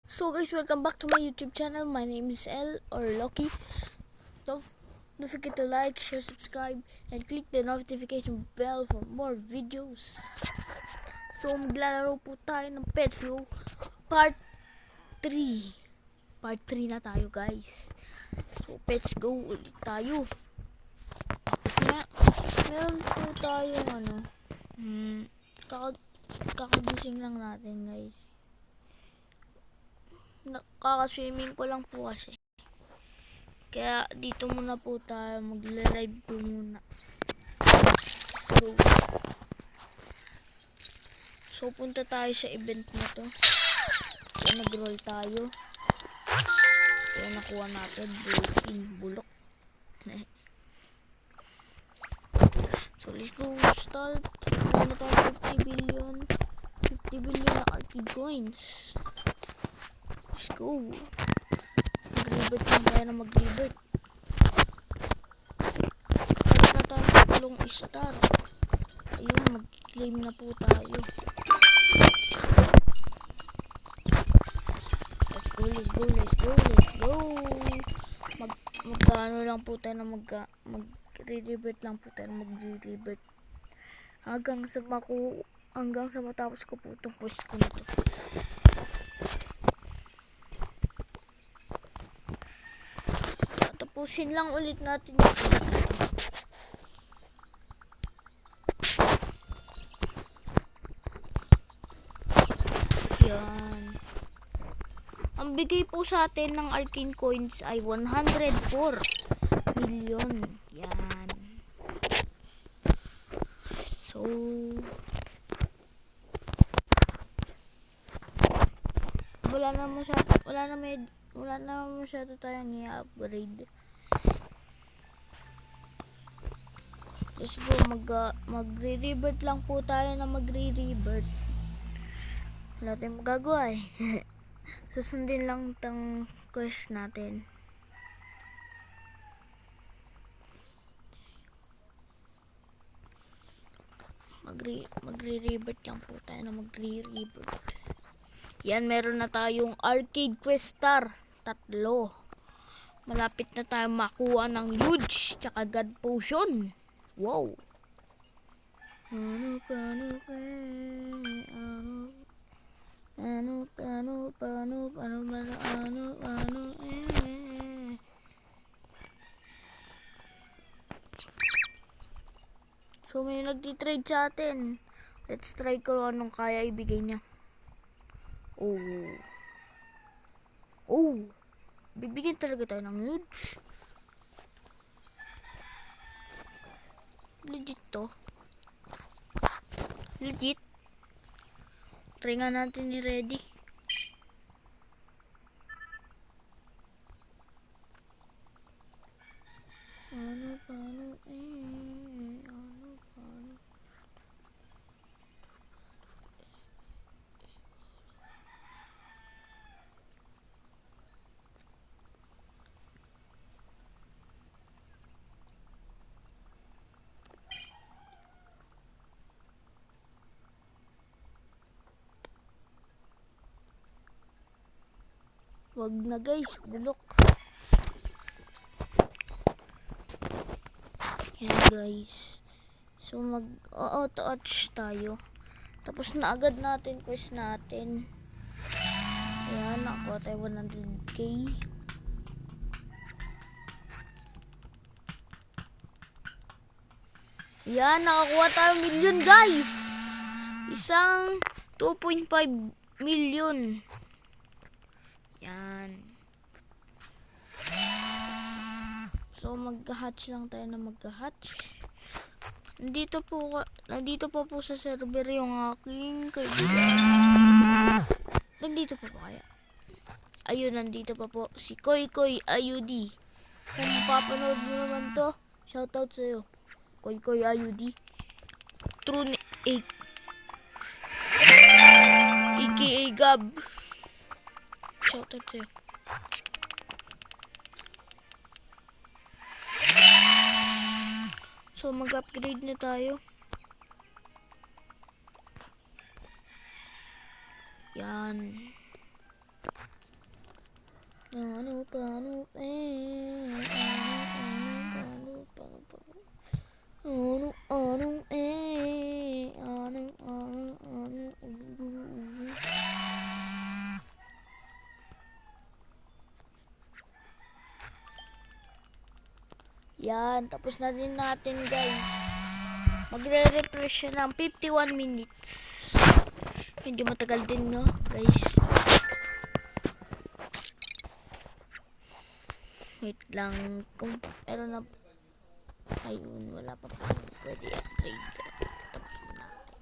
So guys, welcome back to my YouTube channel. My name is L or Loki. Don't forget to like, share, subscribe, and click the notification bell for more videos. So maglalaro po tayo ng Pets Go Part 3. Part 3 na tayo guys. So Pets Go ulit tayo. Meron po tayong kakagising lang natin guys. Nakaka-swimming ko lang po kasi. Kaya dito muna po tayo, magla-live po muna. Let's go. So punta tayo sa event na to. Kaya nag-roll tayo. Kaya nakuha natin breaking bulok. So let's go start. Ano tayo 50 billion na arcade coins. Let's go. Mag-revert lang tayo na mag-revert. Kaya na tayo tatlong star. Ayun, mag-claim na po tayo. Let's go. Magkano lang po tayo na mag-revert lang po tayo na mag-revert. Hanggang sa matapos ko po itong quest ko na to. Tapusin lang ulit natin yung quest na to. Yan. Ang bigay po sa atin ng arcane coins ay 104 million. Yan. So, wala na masyado tayong i-upgrade. Let's go, magre-revert lang po tayo na magre-revert. Wala tayong magagawa eh. Susundin lang tang quest natin. Magre-revert lang po tayo na magre-revert. Yan, meron na tayong arcade quest star. 3. Malapit na tayo makuha ng huge tsaka god potion. Wow. So may nagtitrade sa atin. Let's try kung anong kaya ibigay niya. Oh. Bibigyan talaga tayo ng huge. Legit to. Legit. Try nga natin i-ready. Wag na guys, bulok. Yan guys. So mag-auto-touch tayo. Tapos na agad natin quest natin. Ayan, nakuha tayo 100k. Ayan, nakakuha tayo million guys. Isang 2.5 million. Yan. So mag-hatch lang tayo na mag-hatch. Nandito po sa server yung aking kaibigan. Nandito pa kaya? Ayun, nandito pa po si Koy IUD. Kung mapapanood mo naman to, shoutout sa'yo. Koy IUD. True 8. AKA Gab. Shoutout sa'yo. So mag-upgrade na tayo. Yan. Ano pa, ano pa, yan, tapos na din natin guys. Magre-refresh siya ng 51 minutes. Hindi matagal din no guys. Wait lang, kung meron na, ayun, wala pa po pwede upgrade. Tapos na natin.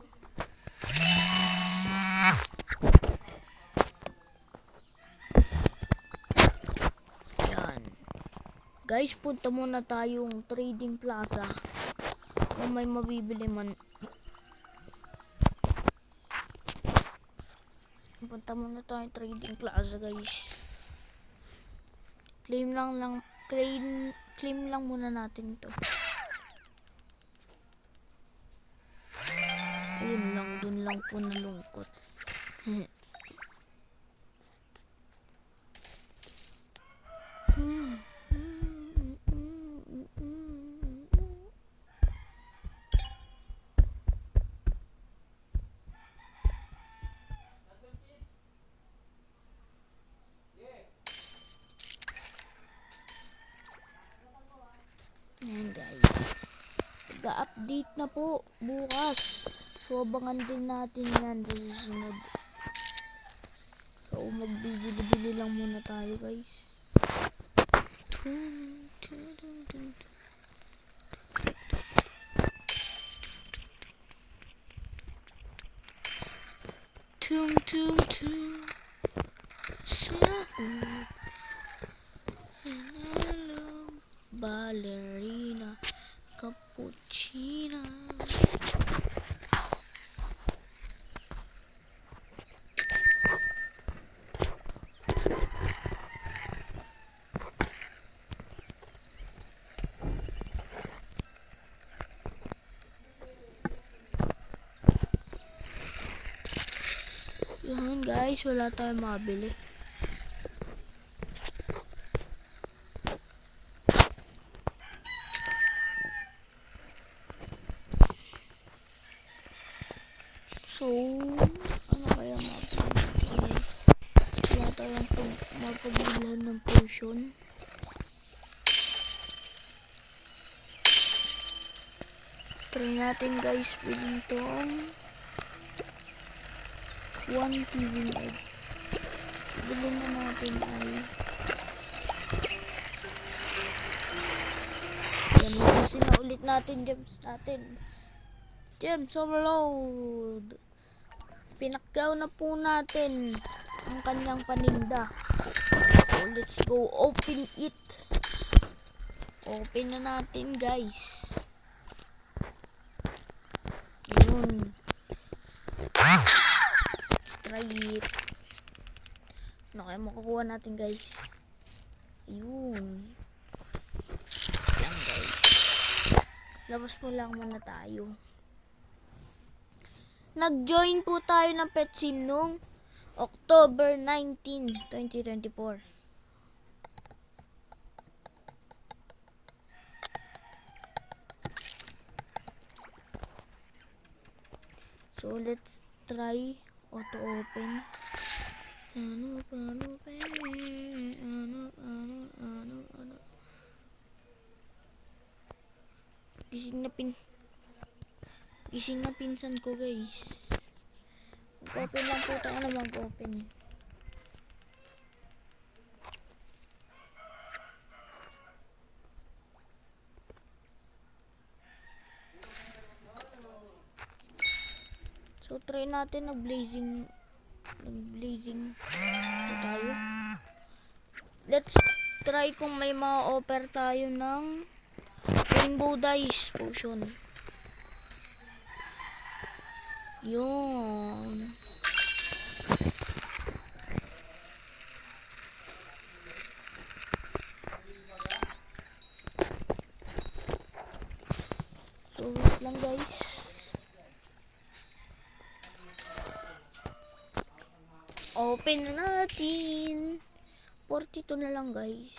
Yan. Guys, punta muna tayong trading plaza. Kung may mabibili man. Punta muna tayong trading plaza guys. Claim lang muna natin to. Ayun lang, dun lang po nalungkot. Ayan guys, ga-update na po bukas, so abangan din natin yan sa susunod. So magbibili-bili lang muna tayo guys. Tung tung tung sahur ballerina cappuccina. Yun guys, wala tayong mabili. So, ano kaya mabili natin guys? Wala tayong mapagbilhan ng potion. Try natin guys, bilhin tong 1 TV egg. Bilhin na natin ay yan, ubusin na ulit natin gems natin. Gems overload. Pinakyaw na po natin ang kanyang paninda. So let's go open it. Open na natin guys. Yun. Let's try it. Ano kaya makukuha natin guys? Ayun. Yan guys. Labas po lang muna tayo. Nag-join po tayo ng PetSim noong October 19, 2024. So let's try auto open. Ano. Gising na pinsan ko guys. Mag-open lang po tayo na mag-open. So try natin nag-blazing tayo. Let's try kung may ma-offer tayo ng Rainbow Dice Potion. Yun. So wait lang guys. Open na natin. 42 na lang guys.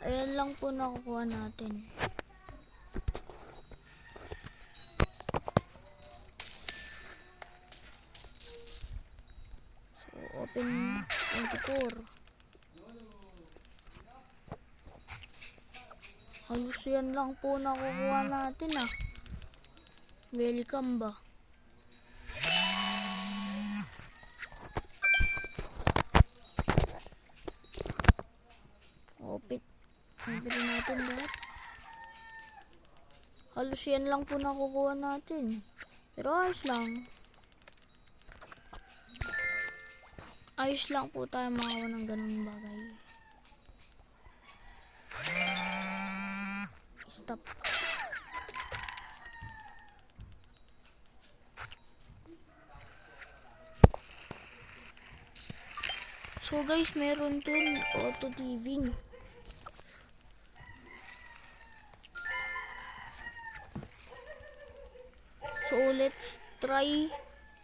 Ayan lang po nakukuha natin. So, open 24. Halos yan lang po nakukuha natin ah. Welcome ba? Open natin lahat. Halos yan lang po nakukuha natin. Pero ayos lang. Ayos lang po tayo makakuha ng ganun bagay. Stop. So guys, meron dun auto TV. So let's try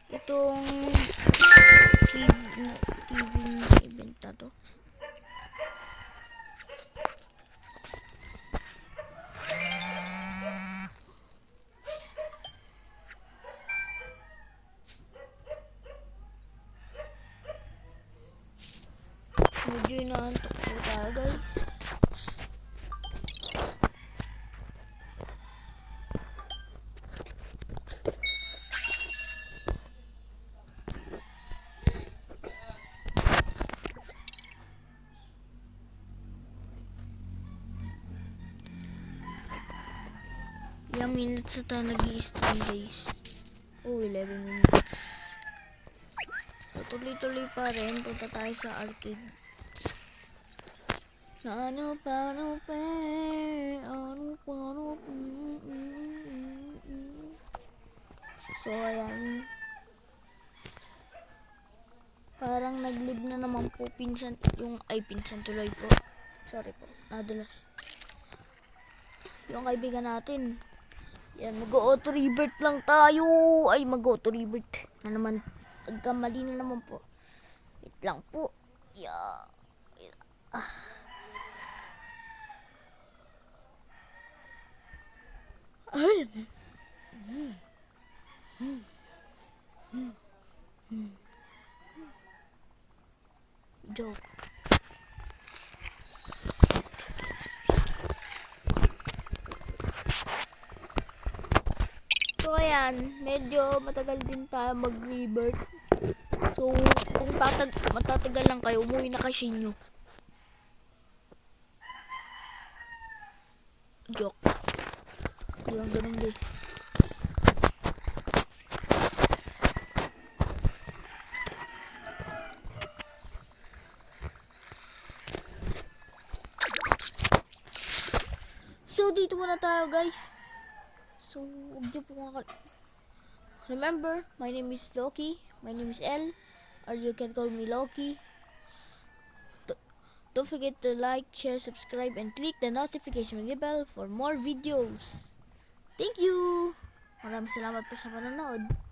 itong TV event na to. Medyo inaantok po tayo guys. Ilang minutes na tayo nag-i-stream guys. Oh, 11 minutes. So, tuloy-tuloy pa rin. Punta tayo sa arcade. Ano pa. So, ayan. Parang nag-live na naman po pinsan tuloy po. Sorry po, nadulas. Yung kaibigan natin. Yan, mag-auto revert lang tayo. Ay, mag-auto revert na naman. Nagkamali na naman po. Wait lang po. Yeah. Ay. Joke. So ayan, medyo matagal din tayo mag-revert. So kung matatagal lang kayo, umuwi na kasi nyo. Joke. Di lang ganun din. So dito muna tayo guys. So huwag niyo po remember, my name is Loki, my name is L, or you can call me Loki. Don't forget to like, share, subscribe, and click the notification bell for more videos. Thank you! Maraming salamat po sa panonood.